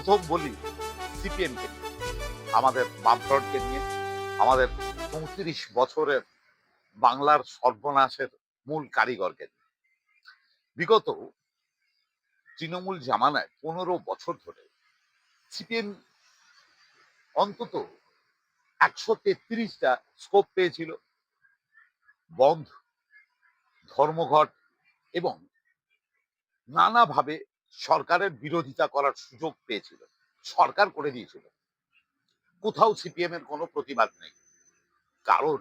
প্রথম বলি সিপিএম কে নিয়ে, আমাদের বামফ্রন্টকে নিয়ে, আমাদের ৩৪ বছরের বাংলার সর্বনাশের মূল কারিগরকে নিয়ে। বিগত তৃণমূল জামানায় ১৫ বছর ধরে সিপিএম অন্তত ১৩৩টা স্কোপ পেয়েছিল, বন্ধ, ধর্মঘট এবং নানাভাবে সরকারের বিরোধিতা করার সুযোগ পেয়েছিল, সরকার করে দিয়েছিল। কোথাও সিপিএম এর কোনো প্রতিবাদ নেই, কারণ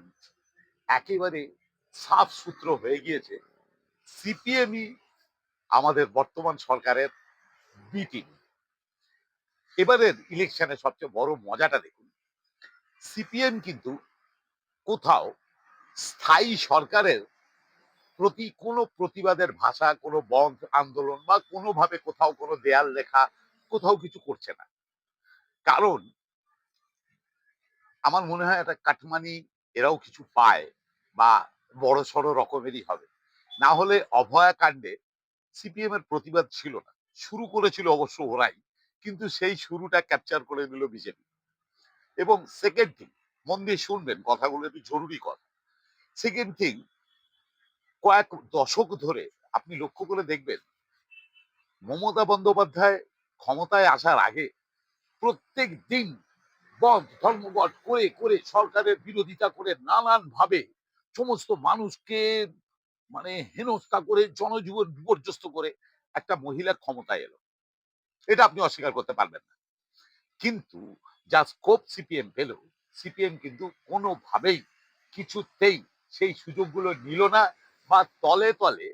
একেবারে সাফ সূত্র হয়ে গিয়েছে সিপিএমই আমাদের বর্তমান সরকারের বি টিম। এবারের ইলেকশনে সবচেয়ে বড় মজাটা দেখুন, সিপিএম কিন্তু কোথাও স্থায়ী সরকারের প্রতি কোনো প্রতিবাদের ভাষা, কোনো বন্ধ আন্দোলন বা কোনোভাবে কোথাও কোনো দেয়াল লেখা কোথাও কিছু করছে না। কারণ আমার মনে হয় একটা কাটমানি এরাও কিছু পায় বা বড় সড় রকমেরই হবে। না হলে অভয়া কাণ্ডে সিপিএম এর প্রতিবাদ ছিল না, শুরু করেছিল অবশ্য ওরাই, কিন্তু সেই শুরুটা ক্যাপচার করে নিল বিজেপি। এবং সেকেন্ড থিং, মন দিয়ে শুনবেন কথাগুলো, একটু জরুরি কথা। সেকেন্ড থিং, কয়েক দশক ধরে আপনি লক্ষ্য করে দেখবেন মমতা বন্দ্যোপাধ্যায় ক্ষমতায় আসার আগে প্রত্যেক দিন বধ ধর্মঘট করে করে সরকারের বিরোধিতা করে নানান ভাবে সমস্ত মানুষকে মানে হেনস্থা করে জনজীবন বিপর্যস্ত করে একটা মহিলা ক্ষমতায় এলো। এটা আপনি অস্বীকার করতে পারবেন না। কিন্তু যা স্কোপ সিপিএম পেল, সিপিএম কিন্তু কোনোভাবেই কিছুতেই সেই সুযোগগুলো নিল না, বা তলে তলে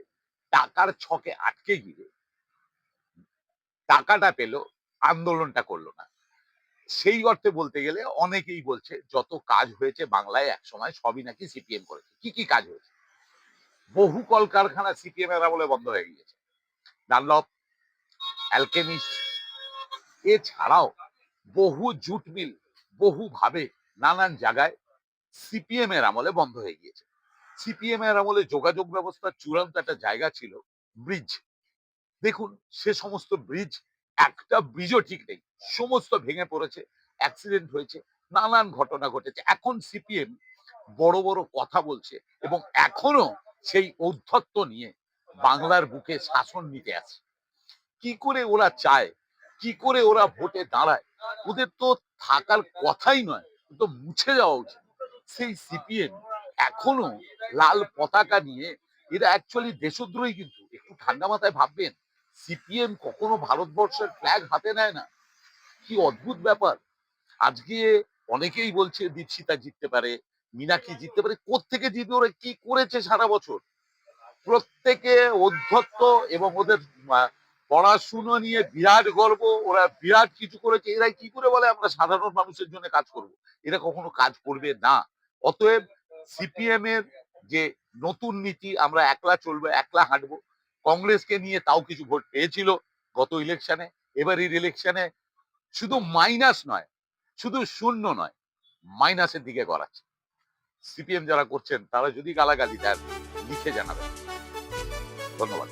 টাকার ছকে আটকে গিয়ে টাকাটা পেল, আন্দোলনটা করলো না। সেই অর্থে বলতে গেলে অনেকেই বলছে যত কাজ হয়েছে বাংলায় একসময় সবই নাকি সিপিএম করেছে। কি কি কাজ হয়েছে? বহু কলকারখানা সিপিএম এর আমলে বন্ধ হয়ে গিয়েছে, ডানলপ, অ্যালকেমিস্ট, এছাড়াও বহু জুট মিল বহুভাবে নানান জায়গায় সিপিএম এর আমলে বন্ধ হয়ে গিয়েছে। সিপিএম এর আমলে যোগাযোগ ব্যবস্থার চূড়ান্ত একটা জায়গা ছিল ব্রিজ। দেখুন সে সমস্ত ব্রিজ, একটা ব্রিজও ঠিক নেই, সমস্ত ভেঙে পড়েছে, অ্যাক্সিডেন্ট হয়েছে, নানান ঘটনা ঘটেছে। এখন সিপিএম বড় বড় কথা বলছে এবং এখনো সেই ঔদ্ধত্য নিয়ে বাংলার বুকে শাসন নিতে আছে। কি করে ওরা চায়, কি করে ওরা ভোটে দাঁড়ায়, ওদের তো থাকার কথাই নয়, তো মুছে যাওয়া উচিত। সেই সিপিএম এখনো লাল পতাকা নিয়ে, এরা অ্যাকচুয়ালি দেশদ্রোহী। কিন্তু একটু ঠান্ডা মাথায় ভাববেন, সিপিএম কখনো ভারতবর্ষের ফ্ল্যাগ হাতে নেয় না। কি অদ্ভুত ব্যাপার। আজকে অনেকেই বলছে দীপশিতা জিততে পারে, মীনাক্ষী জিততে পারে। কোত্থেকে জিতবে? ওরা কি করেছে সারা বছর? প্রত্যেকে অধ্যত্ত এবং ওদের পড়াশুনো নিয়ে বিরাট গর্ব, ওরা বিরাট কিছু করেছে। এরাই কি করে বলে আমরা সাধারণ মানুষের জন্য কাজ করব? এরা কখনো কাজ করবে না। অতএব সিপিএম এর যে নতুন নীতি, আমরা একলা চলবো, একলা হাঁটবো, কংগ্রেসকে নিয়ে তাও কিছু ভোট পেয়েছিল গত ইলেকশনে, এবারের ইলেকশনে শুধু মাইনাস নয়, শুধু শূন্য নয়, মাইনাসের দিকে গড়াচ্ছে। সিপিএম যারা করছেন তারা যদি গালাগালি দেন, লিখে জানাবেন। ধন্যবাদ।